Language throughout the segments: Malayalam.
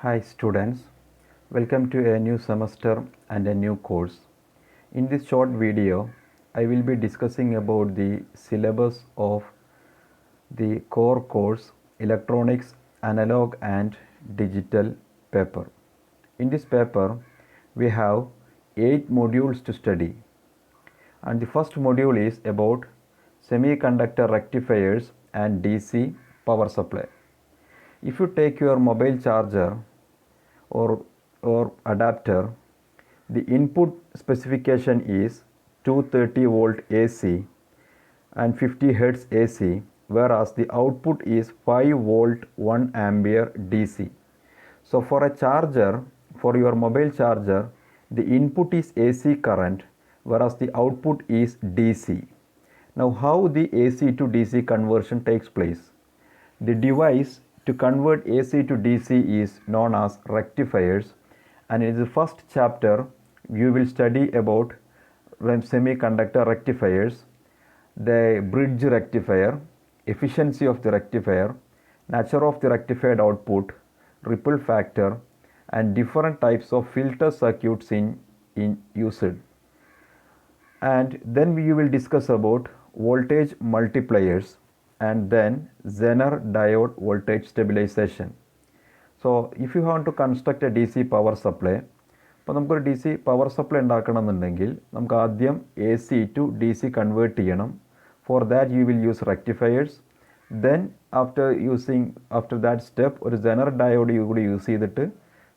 Hi students, welcome to a new semester and a new course. In this short video, I will be discussing about the syllabus of the core course Electronics, Analog and Digital paper. In this paper, we have 8 modules to study, and the first module is about semiconductor rectifiers and DC power supply. If you take your mobile charger or adapter, the input specification is 230 volt AC and 50 Hz AC, whereas the output is 5 volt 1 ampere DC. So for a charger, for your mobile charger, the input is AC current, whereas the output is DC. Now how the AC to DC conversion takes place? The device to convert AC to DC is known as rectifiers, and in the first chapter you will study about semiconductor rectifiers, the bridge rectifier, efficiency of the rectifier, nature of the rectified output, ripple factor, and different types of filter circuits in used. And then you will discuss about voltage multipliers and then Zener diode voltage stabilization. So if you want to construct a DC power supply, അപ്പോൾ നമുക്കൊരു ഡി സി പവർ സപ്ലൈ ഉണ്ടാക്കണമെന്നുണ്ടെങ്കിൽ നമുക്ക് ആദ്യം A C to D C convert ചെയ്യണം. For that you will use rectifiers. Then after that step ഒരു സെനർ ഡയോഡ് കൂടി യൂസ് ചെയ്തിട്ട്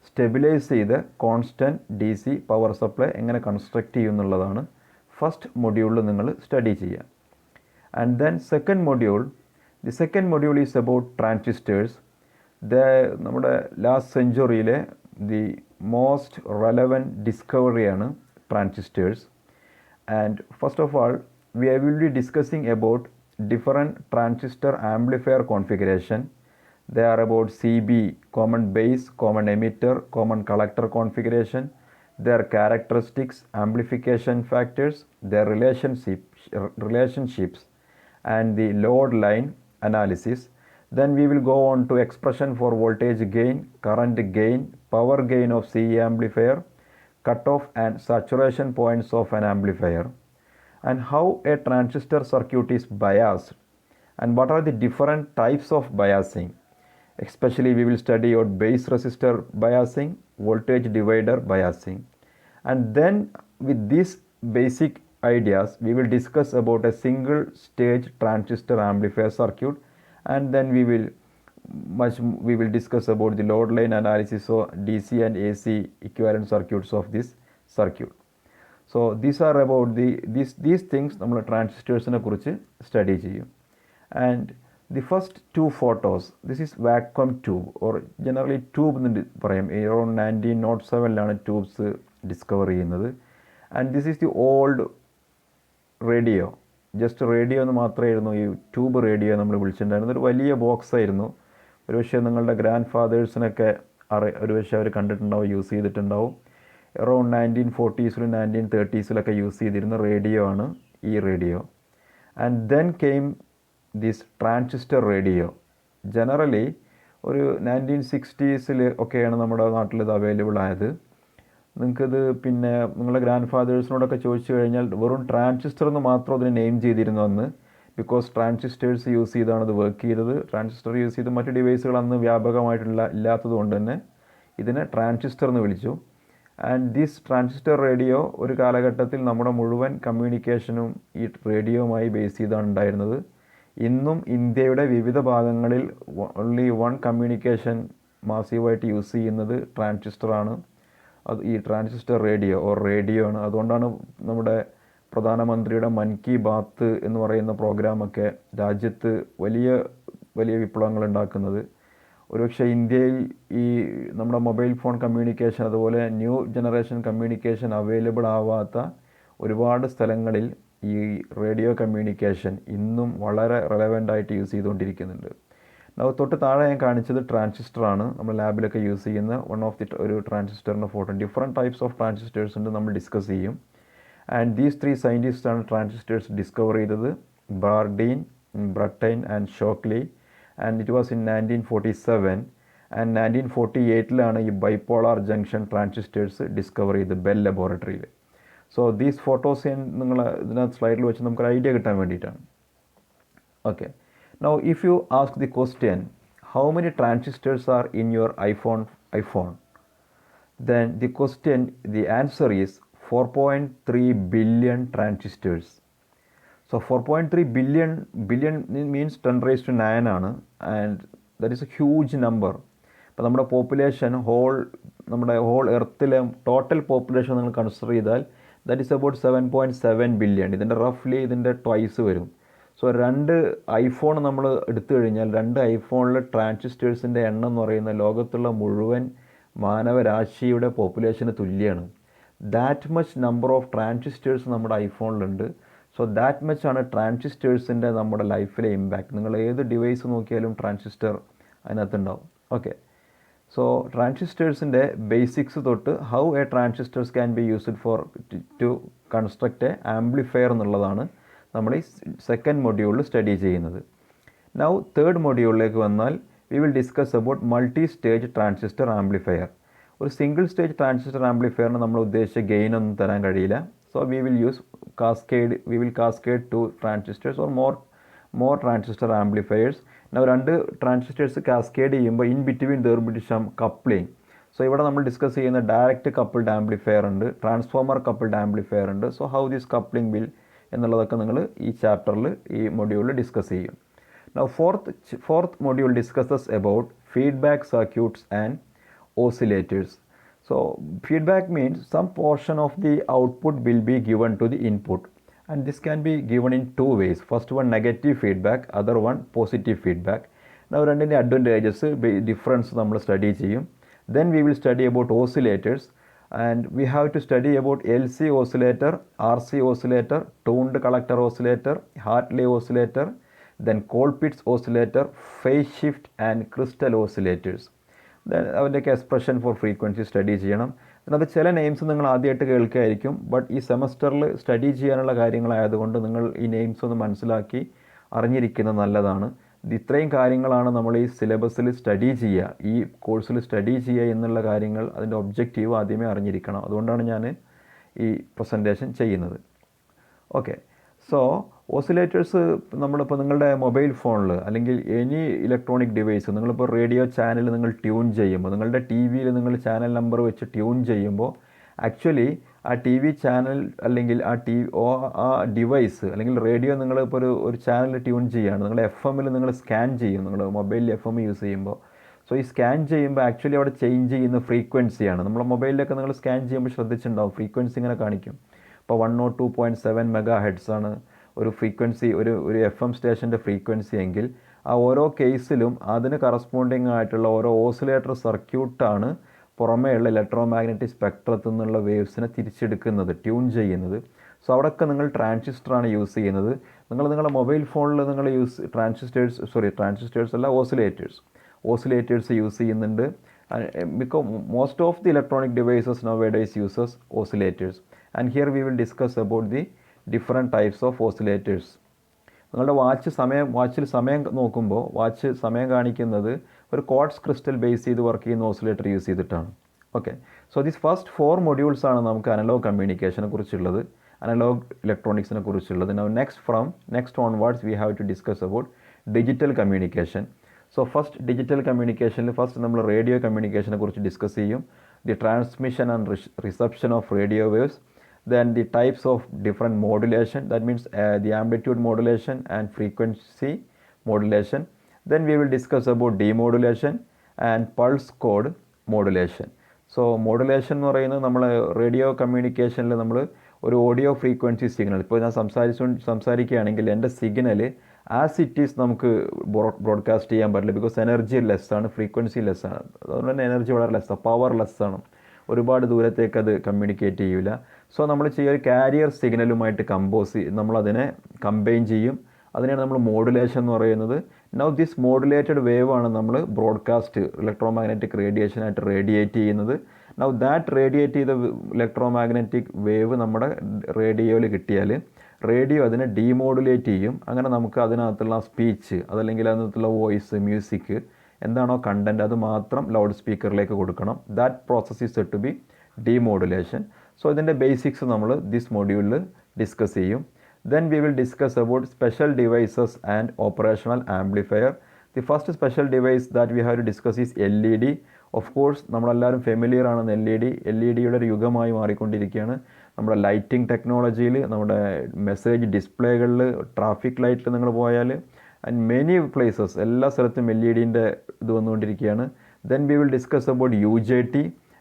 സ്റ്റെബിലൈസ് ചെയ്ത് constant D C power supply എങ്ങനെ കൺസ്ട്രക്റ്റ് ചെയ്യും എന്നുള്ളതാണ് ഫസ്റ്റ് മൊഡ്യൂളിൽ നിങ്ങൾ സ്റ്റഡി ചെയ്യുക. And then second module, the second module is about transistors. നമ്മുടെ last സെഞ്ച്വറിയിലെ the most relevant discovery ആണ് transistors. And first of all, we will be discussing about different transistor amplifier configuration. They are about CB, common base, common emitter, common collector configuration, their characteristics, amplification factors, their relationships, and the load line analysis. Then we will go on to expression for voltage gain, current gain, power gain of CE amplifier, cutoff and saturation points of an amplifier, and how a transistor circuit is biased and what are the different types of biasing. Especially we will study about base resistor biasing, voltage divider biasing. And then with these basic ideas we will discuss about a single stage transistor amplifier circuit, and then we will discuss about the load line analysis of DC and AC equivalent circuits of this circuit. So these are about these things നമ്മൾ ട്രാൻസിസ്റ്റേഴ്സിനെ കുറിച്ച് സ്റ്റഡി ചെയ്യും. And the first two photos, this is vacuum tube or generally tube എന്ന് പറയും. around 1907 ട്യൂബ്സ് ഡിസ്കവർ ചെയ്യുന്നത്. And this is the old radio, just radio എന്ന് മാത്രമായിരുന്നു ഈ ട്യൂബ് റേഡിയോ നമ്മൾ വിളിച്ചിട്ടുണ്ടായിരുന്നത്. ഒരു വലിയ ബോക്സ് ആയിരുന്നു. ഒരുപക്ഷെ നിങ്ങളുടെ ഗ്രാൻഡ് ഫാദേഴ്സിനൊക്കെ ഒരുപക്ഷെ അവർ കണ്ടിട്ടുണ്ടാവും, യൂസ് ചെയ്തിട്ടുണ്ടാവും. അറൗണ്ട് 1940s 1930s യൂസ് ചെയ്തിരുന്ന റേഡിയോ ആണ് ഈ radio. And then came this transistor radio. Generally ഒരു 1960s ഒക്കെയാണ് നമ്മുടെ നാട്ടിൽ ഇത് അവൈലബിൾ ആയത്. നിങ്ങൾക്കിത് പിന്നെ നിങ്ങളുടെ ഗ്രാൻഡ് ഫാദേഴ്സിനോടൊക്കെ ചോദിച്ചു കഴിഞ്ഞാൽ വെറും ട്രാൻസിസ്റ്റർ എന്ന് മാത്രം അതിനെ നെയിം ചെയ്തിരുന്നു അന്ന്. ബിക്കോസ് ട്രാൻസിസ്റ്റേഴ്സ് യൂസ് ചെയ്താണ് ഇത് വർക്ക് ചെയ്തത്. ട്രാൻസിസ്റ്റർ യൂസ് ചെയ്ത് മറ്റ് ഡിവൈസുകൾ അന്ന് ഇല്ലാത്തത് കൊണ്ട് തന്നെ ഇതിനെ ട്രാൻസിസ്റ്റർ എന്ന് വിളിച്ചു. ആൻഡ് ദിസ് ട്രാൻസിസ്റ്റർ റേഡിയോ ഒരു കാലഘട്ടത്തിൽ നമ്മുടെ മുഴുവൻ കമ്മ്യൂണിക്കേഷനും ഈ റേഡിയോയുമായി ബേസ് ചെയ്താണ് ഉണ്ടായിരുന്നത്. ഇന്നും ഇന്ത്യയുടെ വിവിധ ഭാഗങ്ങളിൽ ഓൺലി വൺ കമ്മ്യൂണിക്കേഷൻ മാസീവായിട്ട് യൂസ് ചെയ്യുന്നത് ട്രാൻസിസ്റ്ററാണ്. അത് ഈ ട്രാൻസിസ്റ്റർ റേഡിയോ ആണ്. അതുകൊണ്ടാണ് നമ്മുടെ പ്രധാനമന്ത്രിയുടെ മൻ കി ബാത്ത് എന്ന് പറയുന്ന പ്രോഗ്രാമൊക്കെ രാജ്യത്ത് വലിയ വലിയ വിപ്ലവങ്ങൾ ഉണ്ടാക്കുന്നത്. ഒരുപക്ഷെ ഇന്ത്യയിൽ ഈ നമ്മുടെ മൊബൈൽ ഫോൺ കമ്മ്യൂണിക്കേഷൻ അതുപോലെ ന്യൂ ജനറേഷൻ കമ്മ്യൂണിക്കേഷൻ അവൈലബിൾ ആവാത്ത ഒരുപാട് സ്ഥലങ്ങളിൽ ഈ റേഡിയോ കമ്മ്യൂണിക്കേഷൻ ഇന്നും വളരെ റെലവൻ്റ് ആയിട്ട് യൂസ് ചെയ്തുകൊണ്ടിരിക്കുന്നുണ്ട്. തൊട്ട് താഴെ ഞാൻ കാണിച്ചത് ട്രാൻസിസ്റ്ററാണ്. നമ്മൾ ലാബിലൊക്കെ യൂസ് ചെയ്യുന്ന വൺ ഓഫ് ദി ഒരു ട്രാൻസിസ്റ്ററിൻ്റെ photo. Different types of transistors ഉണ്ട്, നമ്മൾ ഡിസ്കസ് ചെയ്യും. ആൻഡ് ദീസ് 3 സയൻറ്റിസ്റ്റാണ് ട്രാൻസിസ്റ്റേഴ്സ് ഡിസ്കവർ ചെയ്തത്, Bardeen, Brattain and Shockley. And it was in 1947. And 1948 ഈ ബൈപോളാർ ജംഗ്ഷൻ ട്രാൻസിസ്റ്റേഴ്സ് ഡിസ്കവർ ചെയ്ത് ബെൽ ലബോറട്ടറിയിൽ. സോ ദീസ് ഫോട്ടോസ് നിങ്ങൾ ഇതിനകത്ത് സ്ലൈഡിൽ വെച്ച് നമുക്കൊരു ഐഡിയ കിട്ടാൻ വേണ്ടിയിട്ടാണ്. Okay, now if you ask the question how many transistors are in your iPhone, then the answer is 4.3 billion transistors. So 4.3 billion means 10 raised to 9 ആണ്, and that is A huge number. ഇപ്പോൾ നമ്മുടെ പോപ്പുലേഷൻ നമ്മുടെ ഹോൾ എർത്തിലെ ടോട്ടൽ പോപ്പുലേഷൻ നിങ്ങൾ കൺസിഡർ ചെയ്താൽ ദാറ്റ് ഈസ് അബൌട്ട് 7.7 ബില്യൺ. ഇതിൻ്റെ റഫ്ലി ഇതിൻ്റെ ട്വൈസ് വരും. സോ 2 iPhone നമ്മൾ എടുത്തു കഴിഞ്ഞാൽ 2 iPhoneലെ ട്രാൻസിസ്റ്റേഴ്സിൻ്റെ എണ്ണം എന്ന് പറയുന്നത് ലോകത്തുള്ള മുഴുവൻ മാനവരാശിയുടെ പോപ്പുലേഷന് തുല്യമാണ്. That much number of transistors നമ്മുടെ ഐഫോണിലുണ്ട്. സോ ദാറ്റ് മച്ച് ആണ് ട്രാൻസിസ്റ്റേഴ്സിൻ്റെ നമ്മുടെ ലൈഫിലെ ഇമ്പാക്റ്റ്. നിങ്ങൾ ഏത് ഡിവൈസ് നോക്കിയാലും ട്രാൻസിസ്റ്റർ അതിനകത്തുണ്ടാവും. ഓക്കെ, സോ ട്രാൻസിസ്റ്റേഴ്സിൻ്റെ ബേസിക്സ് തൊട്ട് how a transistors can be used for to construct a amplifier എന്നുള്ളതാണ് നമ്മൾ ഈ സെക്കൻഡ് മൊഡ്യൂളിൽ സ്റ്റഡി ചെയ്യുന്നത്. നൗ തേർഡ് മൊഡ്യൂളിലേക്ക് വന്നാൽ we will discuss about multi-stage transistor amplifier. ഒരു സിംഗിൾ സ്റ്റേജ് ട്രാൻസിസ്റ്റർ ആംപ്ലിഫയറിന് നമ്മൾ ഉദ്ദേശിച്ച ഗെയിൻ ഒന്നും തരാൻ കഴിയില്ല. So we will cascade 2 transistors or more transistor amplifiers. Now 2 transistors cascade ചെയ്യുമ്പോൾ in between there will be some coupling. So ഇവിടെ നമ്മൾ ഡിസ്കസ് ചെയ്യുന്ന ഡയറക്റ്റ് കപ്പിൾഡ് ആംപ്ലിഫയർ ഉണ്ട്, ട്രാൻസ്ഫോമർ കപ്പിൾഡ് ആംപ്ലിഫയർ ഉണ്ട്. So how this coupling will എന്നുള്ളതൊക്കെ നിങ്ങൾ ഈ ചാപ്റ്ററിൽ ഈ മൊഡ്യൂളിൽ ഡിസ്കസ് ചെയ്യും. Now fourth module discusses about feedback circuits and oscillators. So feedback means some portion of the output will be given to the input, and this can be given in 2 ways. First one negative feedback, other one positive feedback. Now രണ്ടിൻ്റെ advantages difference നമ്മൾ study ചെയ്യും. Then we will study about oscillators, and we have to study about LC oscillator, RC oscillator, tuned collector oscillator, Hartley oscillator, then Colpitts oscillator, phase shift and crystal oscillators. then അവൻ്റെയൊക്കെ എക്സ്പ്രഷൻ ഫോർ ഫ്രീക്വൻസി സ്റ്റഡി ചെയ്യണം. അതിനകത്ത് ചില നെയിംസ് നിങ്ങൾ ആദ്യമായിട്ട് കേൾക്കുകയായിരിക്കും, ബട്ട് ഈ സെമസ്റ്ററിൽ സ്റ്റഡി ചെയ്യാനുള്ള കാര്യങ്ങളായതുകൊണ്ട് നിങ്ങൾ ഈ നെയിംസ് ഒന്ന് മനസ്സിലാക്കി അറിഞ്ഞിരിക്കുന്നത് നല്ലതാണ്. ഇത്രയും കാര്യങ്ങളാണ് നമ്മൾ ഈ സിലബസിൽ സ്റ്റഡി ചെയ്യുക, ഈ കോഴ്സിൽ സ്റ്റഡി ചെയ്യുക എന്നുള്ള കാര്യങ്ങൾ, അതിൻ്റെ ഒബ്ജക്റ്റീവ് ആദ്യമേ അറിഞ്ഞിരിക്കണം. അതുകൊണ്ടാണ് ഞാൻ ഈ പ്രസൻറ്റേഷൻ ചെയ്യുന്നത്. ഓക്കെ, സോ ഓസിലേറ്റേഴ്സ് നമ്മളിപ്പോൾ നിങ്ങളുടെ മൊബൈൽ ഫോണിൽ അല്ലെങ്കിൽ എനി ഇലക്ട്രോണിക് ഡിവൈസ് നിങ്ങളിപ്പോൾ റേഡിയോ ചാനൽ നിങ്ങൾ ട്യൂൺ ചെയ്യുമ്പോൾ, നിങ്ങളുടെ ടി വിയിൽ നിങ്ങൾ ചാനൽ നമ്പർ വെച്ച് ട്യൂൺ ചെയ്യുമ്പോൾ ആക്ച്വലി ആ ടി വി ചാനൽ അല്ലെങ്കിൽ ആ ഡിവൈസ് അല്ലെങ്കിൽ റേഡിയോ നിങ്ങളിപ്പോൾ ഒരു ചാനൽ ട്യൂൺ ചെയ്യുകയാണ്, നിങ്ങൾ FM നിങ്ങൾ സ്കാൻ ചെയ്യും, നിങ്ങൾ മൊബൈലിൽ FM യൂസ് ചെയ്യുമ്പോൾ. സോ ഈ സ്കാൻ ചെയ്യുമ്പോൾ ആക്ച്വലി അവിടെ ചേഞ്ച് ചെയ്യുന്ന ഫ്രീക്വൻസിയാണ്. നമ്മൾ മൊബൈലിലൊക്കെ നിങ്ങൾ സ്കാൻ ചെയ്യുമ്പോൾ ശ്രദ്ധിച്ചിട്ടുണ്ടാവും, ഫ്രീക്വൻസി ഇങ്ങനെ കാണിക്കും. ഇപ്പോൾ 102.7 MHz ആണ് ഒരു ഫ്രീക്വൻസി, ഒരു FM സ്റ്റേഷൻ്റെ ഫ്രീക്വൻസി എങ്കിൽ ആ ഓരോ കേസിലും അതിന് കറസ്പോണ്ടിങ് ആയിട്ടുള്ള ഓരോ ഓസിലേറ്റർ സർക്യൂട്ടാണ് പുറമേയുള്ള ഇലക്ട്രോ മാഗ്നറ്റിക് സ്പെക്ട്രത്തിൽ നിന്നുള്ള വേവ്സിനെ തിരിച്ചെടുക്കുന്നത്, ട്യൂൺ ചെയ്യുന്നത്. സോ അവിടെയൊക്കെ നിങ്ങൾ ട്രാൻസിസ്റ്ററാണ് യൂസ് ചെയ്യുന്നത്. നിങ്ങളുടെ മൊബൈൽ ഫോണിൽ നിങ്ങൾ ട്രാൻസിസ്റ്റേഴ്സ് അല്ല ഓസിലേറ്റേഴ്സ് യൂസ് ചെയ്യുന്നുണ്ട്. because most of the electronic devices nowadays uses oscillators, and here we will discuss about the different types of oscillators. നിങ്ങളുടെ വാച്ചിൽ സമയം നോക്കുമ്പോൾ വാച്ച് സമയം കാണിക്കുന്നത് ഒരു ക്വാർട്സ് ക്രിസ്റ്റൽ ബേസ് ചെയ്ത് വർക്ക് ചെയ്യുന്ന ഓസിലേറ്റർ യൂസ് ചെയ്തിട്ടാണ്. Okay, so this first 4 modules ആണ് നമുക്ക് അനലോഗ് കമ്മ്യൂണിക്കേഷനെ കുറിച്ചുള്ളത്, അനലോഗ് ഇലക്ട്രോണിക്സിനെ കുറിച്ചുള്ളത്. Now next onwards we have to discuss about digital communication. So first digital കമ്മ്യൂണിക്കേഷനിൽ ഫസ്റ്റ് നമ്മൾ റേഡിയോ കമ്മ്യൂണിക്കേഷനെ കുറിച്ച് ഡിസ്കസ് ചെയ്യും. The transmission and reception of radio waves, then the types of different modulation, that means the amplitude modulation and frequency modulation. Then we will discuss about demodulation and pulse code modulation. So modulation എന്ന് പറയുന്നത് നമ്മൾ റേഡിയോ കമ്മ്യൂണിക്കേഷനിൽ നമ്മൾ ഒരു ഓഡിയോ ഫ്രീക്വൻസി സിഗ്നൽ, ഇപ്പോൾ ഞാൻ സംസാരിക്കുകയാണെങ്കിൽ എൻ്റെ സിഗ്നൽ ആസ് ഇറ്റ് ഈസ് നമുക്ക് ബ്രോഡ്കാസ്റ്റ് ചെയ്യാൻ പറ്റില്ല, ബിക്കോസ് എനർജി ലെസ്സാണ്, ഫ്രീക്വൻസി ലെസ്സാണ്. അതുകൊണ്ട് തന്നെ എനർജി വളരെ ലെസ്സാണ്, പവർ ലെസ്സാണ്, ഒരുപാട് ദൂരത്തേക്ക് അത് കമ്മ്യൂണിക്കേറ്റ് ചെയ്യില്ല. സോ നമ്മൾ ചെയ്യുക ഒരു കാരിയർ സിഗ്നലുമായിട്ട് നമ്മളതിനെ കമ്പൈൻ ചെയ്യും. അതിനെയാണ് നമ്മൾ മോഡുലേഷൻ എന്ന് പറയുന്നത്. നൗ ദിസ് മോഡുലേറ്റഡ് വേവ് ആണ് നമ്മൾ ബ്രോഡ്കാസ്റ്റ് ഇലക്ട്രോ മാഗ്നറ്റിക് റേഡിയേഷനായിട്ട് റേഡിയേറ്റ് ചെയ്യുന്നത്. നൗ ദാറ്റ് റേഡിയേറ്റ് ചെയ്ത ഇലക്ട്രോ മാഗ്നറ്റിക് വേവ് നമ്മുടെ റേഡിയോയിൽ കിട്ടിയാൽ റേഡിയോ അതിനെ ഡീമോഡുലേറ്റ് ചെയ്യും. അങ്ങനെ നമുക്ക് അതിനകത്തുള്ള സ്പീച്ച് അതല്ലെങ്കിൽ അതിനകത്തുള്ള വോയിസ്, മ്യൂസിക് എന്താണോ കണ്ടൻറ്റ് അത് മാത്രം ലൗഡ് സ്പീക്കറിലേക്ക് കൊടുക്കണം. That process is said to be demodulation. So ഇതിൻ്റെ ബേസിക്സ് നമ്മൾ ദിസ് മൊഡ്യൂളിൽ ഡിസ്കസ് ചെയ്യും. Then we will discuss about special devices and operational amplifier. The first special device that we have to discuss is LED. Of course നമ്മളെല്ലാവരും ഫെമിലിയർ ആണ് എൽ ഇ ഡിയുടെ ഒരു യുഗമായി മാറിക്കൊണ്ടിരിക്കുകയാണ്. നമ്മുടെ ലൈറ്റിംഗ് ടെക്നോളജിയിൽ, നമ്മുടെ മെസ്സേജ് ഡിസ്പ്ലേകളിൽ, ട്രാഫിക് ലൈറ്റിൽ നിങ്ങൾ പോയാൽ ആൻഡ് മെനി പ്ലേസസ് എല്ലാ സ്ഥലത്തും എൽ ഇ ഡിൻ്റെ ഇത് വന്നുകൊണ്ടിരിക്കുകയാണ്. Then we will discuss about UJT,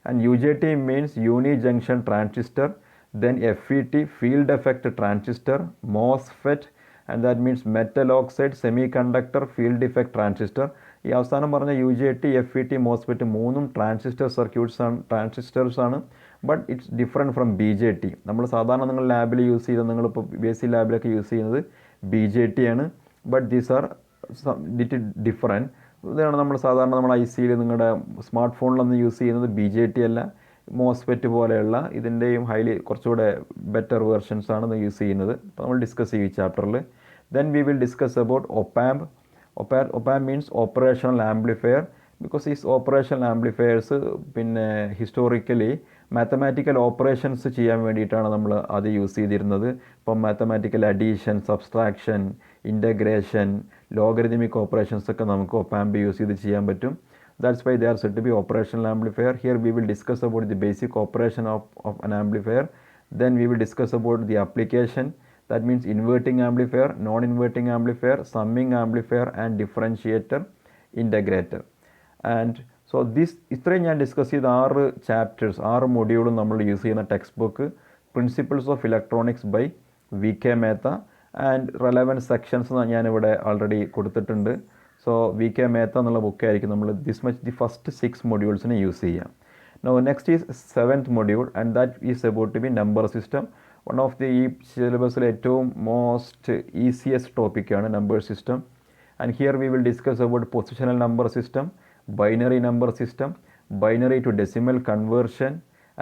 and UJT means uni junction transistor. Then FET, field effect transistor, MOSFET, and that means metal oxide semiconductor field effect transistor. ഈ അവസാനം പറഞ്ഞ UJT, FET, MOSFET മൂന്നും ട്രാൻസിസ്റ്റേഴ്സ് ആണ്. But it's different from BJT. നമ്മൾ സാധാരണ നിങ്ങൾ ലാബിൽ യൂസ് ചെയ്ത്, നിങ്ങളിപ്പോൾ BSc ലാബിലൊക്കെ യൂസ് ചെയ്യുന്നത് BJT ആണ്. But these are little different. ഇതാണ് നമ്മൾ സാധാരണ നമ്മൾ ICയിൽ നിങ്ങളുടെ സ്മാർട്ട് ഫോണിലൊന്നും യൂസ് ചെയ്യുന്നത് BJT അല്ല, മോസ്ഫെറ്റ് പോലെയുള്ള ഇതിൻ്റെയും കുറച്ചുകൂടെ ബെറ്റർ വേർഷൻസ് ആണ് യൂസ് ചെയ്യുന്നത്. അപ്പോൾ നമ്മൾ ഡിസ്കസ് ചെയ്യും ഈ ചാപ്റ്ററിൽ. Then we will discuss about op amp. Op amp means operational amplifier. Because ഈ ഓപ്പറേഷണൽ ആംപ്ലിഫയേഴ്സ് പിന്നെ ഹിസ്റ്റോറിക്കലി മാത്തമാറ്റിക്കൽ ഓപ്പറേഷൻസ് ചെയ്യാൻ വേണ്ടിയിട്ടാണ് നമ്മൾ അത് യൂസ് ചെയ്തിരുന്നത്. ഇപ്പം mathematical addition, subtraction, integration, logarithmic operations ഒക്കെ നമുക്ക് ഒപ്പാമ്പ് യൂസ് ചെയ്ത് ചെയ്യാൻ പറ്റും. That's why they are said to be operational amplifier. Here we will discuss about the basic operation of an amplifier. Then we will discuss about the application. That means inverting amplifier, non-inverting amplifier, summing amplifier and differentiator, integrator. And so ഇത്രയും ഞാൻ ഡിസ്കസ് ചെയ്ത 6 ചാപ്റ്റേഴ്സ്, 6 മൊഡ്യൂളും നമ്മൾ യൂസ് ചെയ്യുന്ന text book principles of electronics by VK Mehta and relevant sections ഞാനിവിടെ ഓൾറെഡി കൊടുത്തിട്ടുണ്ട്. സോ VK Mehta എന്നുള്ള ബുക്കായിരിക്കും നമ്മൾ ദി ഫസ്റ്റ് 6 മൊഡ്യൂൾസിന് യൂസ് ചെയ്യാം. No next is 7th module and that is about to be number system. One of the ഈ സിലബസിലെ ഏറ്റവും മോസ്റ്റ് ഈസിയസ്റ്റ് ടോപ്പിക്കാണ് number system. And here we will discuss about positional number system, binary number system, binary to decimal conversion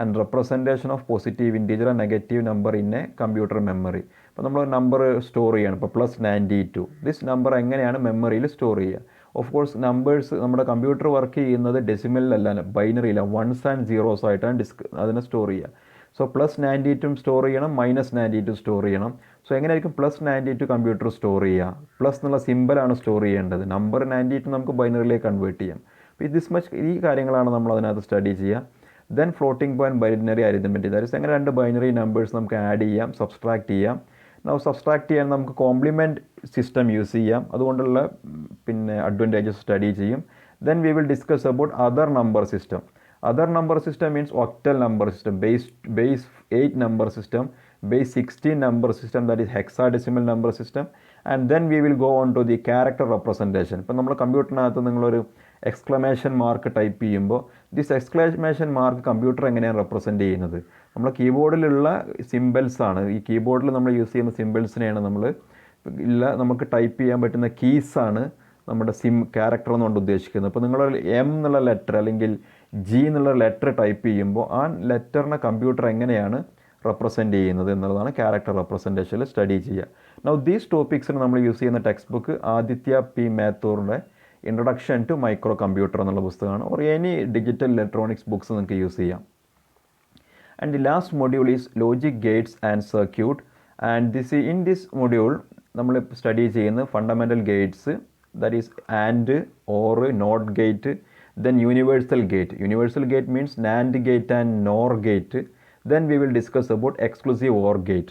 and representation of positive integer and negative number in A computer memory. ഇപ്പോൾ നമ്മൾ നമ്പർ സ്റ്റോർ ചെയ്യണം. ഇപ്പോൾ +92 ദിസ് നമ്പർ എങ്ങനെയാണ് മെമ്മറിയിൽ സ്റ്റോർ ചെയ്യുക? ഓഫ് കോഴ്സ് നമ്പേഴ്സ് നമ്മുടെ കമ്പ്യൂട്ടർ വർക്ക് ചെയ്യുന്നത് ഡെസിമലിലല്ല, ബൈനറിയില്ല, 1s and 0s ആയിട്ടാണ് അതിനെ സ്റ്റോർ ചെയ്യുക. സോ +92 സ്റ്റോർ ചെയ്യണം, -92 സ്റ്റോർ ചെയ്യണം. സോ എങ്ങനെയായിരിക്കും +92 കമ്പ്യൂട്ടർ സ്റ്റോർ ചെയ്യുക? പ്ലസ് എന്നുള്ള സിമ്പിളാണ് സ്റ്റോർ ചെയ്യേണ്ടത്. നമ്പർ 92 നമുക്ക് ബൈനറിയിലേക്ക് കൺവേർട്ട് ചെയ്യാം. അപ്പോൾ ദിസ് മച്ച് ഈ കാര്യങ്ങളാണ് നമ്മൾ അതിനകത്ത് സ്റ്റഡി ചെയ്യുക. Then floating point binary arithmetic, that എങ്ങനെ 2 ബൈനറി നമ്പേഴ്സ് നമുക്ക് ആഡ് ചെയ്യാം, സബ്സ്ട്രാക്ട് ചെയ്യാം. സബ്സ്ട്രാക്ട് ചെയ്യാൻ നമുക്ക് കോംപ്ലിമെൻറ്റ് സിസ്റ്റം യൂസ് ചെയ്യാം. അതുകൊണ്ടുള്ള പിന്നെ അഡ്വാൻറ്റേജസ് സ്റ്റഡി ചെയ്യും. Then we will discuss about other number system. Other number system means octal number system, base 8 number system, base 16 number system, that is hexadecimal number system, and then we will go on to the character representation. ഇപ്പോൾ നമ്മൾ കമ്പ്യൂട്ടറിനകത്ത് നിങ്ങളൊരു എക്സ്ക്ലമേഷൻ മാർക്ക് ടൈപ്പ് ചെയ്യുമ്പോൾ ദിസ് എക്സ്ക്ലമേഷൻ മാർക്ക് കമ്പ്യൂട്ടർ എങ്ങനെയാണ് റെപ്രസെൻറ്റ് ചെയ്യുന്നത്? നമ്മൾ കീബോർഡിലുള്ള സിമ്പിൾസ് ആണ്. ഈ കീബോർഡിൽ നമ്മൾ യൂസ് ചെയ്യുന്ന സിമ്പിൾസിനെയാണ് നമുക്ക് ടൈപ്പ് ചെയ്യാൻ പറ്റുന്ന കീസാണ് നമ്മുടെ ക്യാരക്ടർ എന്നുകൊണ്ട് ഉദ്ദേശിക്കുന്നത്. അപ്പോൾ നിങ്ങൾ M എന്നുള്ള ലെറ്റർ അല്ലെങ്കിൽ G എന്നുള്ള ലെറ്റർ ടൈപ്പ് ചെയ്യുമ്പോൾ ആ ലെറ്ററിനെ കമ്പ്യൂട്ടർ എങ്ങനെയാണ് റെപ്രസെൻറ്റ് ചെയ്യുന്നത് എന്നുള്ളതാണ് ക്യാരക്ടർ റെപ്രസെൻറ്റേഷനിൽ സ്റ്റഡി ചെയ്യുക. നൗ ദീസ് ടോപ്പിക്സിന് നമ്മൾ യൂസ് ചെയ്യുന്ന ടെക്സ്റ്റ് ബുക്ക് ആദിത്യ P. മാത്തൂറിൻ്റെ ഇൻട്രൊഡക്ഷൻ ടു മൈക്രോ കമ്പ്യൂട്ടർ എന്നുള്ള പുസ്തകമാണ്. Or any digital electronics books നിങ്ങൾക്ക് യൂസ് ചെയ്യാം. And the last module is logic gates and circuit. And in this module നമ്മൾ സ്റ്റഡി ചെയ്യുന്ന fundamental gates, that is and, or, not gate, then universal gate. Universal gate means NAND gate and NOR gate. Then we will discuss about exclusive OR gate.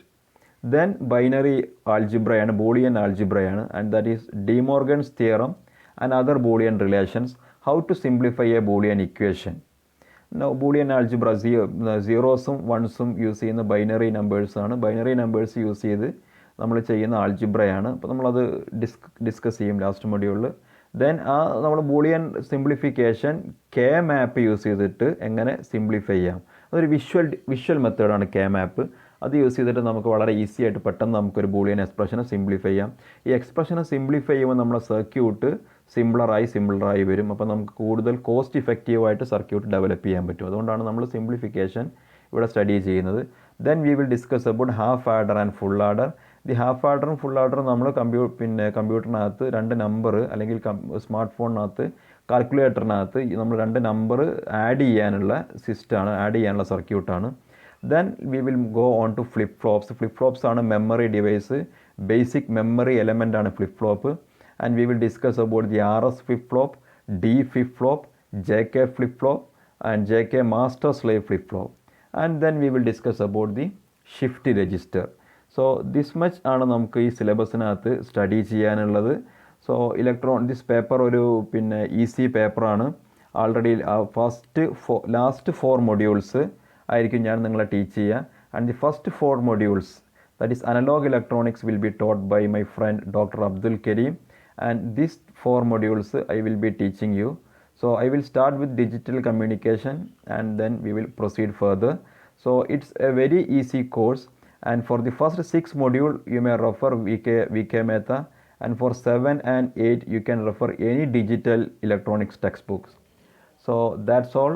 Then binary algebra and Boolean algebra, and that is De Morgan's theorem and other Boolean relations. How to simplify a Boolean equation. Now Boolean algebra zeros-ഉം 1s-ഉം യൂസ് ചെയ്യുന്ന ബൈനറി നമ്പേഴ്സ് ആണ്. ബൈനറി നമ്പേഴ്സ് യൂസ് ചെയ്ത് നമ്മൾ ചെയ്യുന്ന ആൾജിബ്രയാണ്. അപ്പോൾ നമ്മളത് ഡിസ്കസ് ചെയ്യും ലാസ്റ്റ് മൊഡ്യൂളിൽ. ദെൻ നമ്മൾ Boolean simplification K map use ചെയ്തിട്ട് എങ്ങനെ സിംപ്ലിഫൈ ചെയ്യാം, അതൊരു വിഷ്വൽ മെത്തേഡാണ് കെ മാപ്പ്. അത് യൂസ് ചെയ്തിട്ട് നമുക്ക് വളരെ ഈസി ആയിട്ട് പെട്ടെന്ന് നമുക്കൊരു ബൂളിയൻ എക്സ്പ്രഷനെ സിംപ്ലിഫൈ ചെയ്യാം. ഈ എക്സ്പ്രഷനെ സിംപ്ലിഫൈ ചെയ്യുമ്പോൾ നമ്മുടെ സർക്യൂട്ട് സിംപിളറായി വരും. അപ്പോൾ നമുക്ക് കൂടുതൽ കോസ്റ്റ് ഇഫക്റ്റീവായിട്ട് സർക്യൂട്ട് ഡെവലപ്പ് ചെയ്യാൻ പറ്റും. അതുകൊണ്ടാണ് നമ്മൾ സിംപ്ലിഫിക്കേഷൻ ഇവിടെ സ്റ്റഡി ചെയ്യുന്നത്. Then we will discuss about half adder and full adder. The half ആഡറും ഫുൾ ആഡറും നമ്മൾ കമ്പ്യൂട്ടറിനകത്ത് 2 നമ്പർ അല്ലെങ്കിൽ സ്മാർട്ട് ഫോണിനകത്ത് കാൽക്കുലേറ്ററിനകത്ത് നമ്മൾ രണ്ട് നമ്പർ ആഡ് ചെയ്യാനുള്ള സിസ്റ്റമാണ്, ആഡ് ചെയ്യാനുള്ള സർക്യൂട്ടാണ്. Then we will go on to flip flops. Flip flops ആണ് memory device, basic memory element ആണ് flip flop. And we will discuss about the RS flip flop, D flip flop, JK flip flop and JK master slave flip flop. And then we will discuss about the shift register. So this much ആണ് നമുക്ക് ഈ സിലബസിനകത്ത് സ്റ്റഡി ചെയ്യാനുള്ളത്. സോ ദിസ് പേപ്പർ ഒരു ഈസി പേപ്പറാണ്. ആൾറെഡി ലാസ്റ്റ് 4 മൊഡ്യൂൾസ് ആയിരിക്കും ഞാൻ നിങ്ങളെ ടീച്ച് ചെയ്യുക. And the first 4 modules, that is analog electronics, will be taught by my friend Dr. Abdul Karim. And these 4 modules I will be teaching you. So I will start with digital communication and then we will proceed further. So it's a very easy course, and for the first 6 module you may refer VK Mehta, and for 7 and 8 you can refer any digital electronics textbooks. So that's all.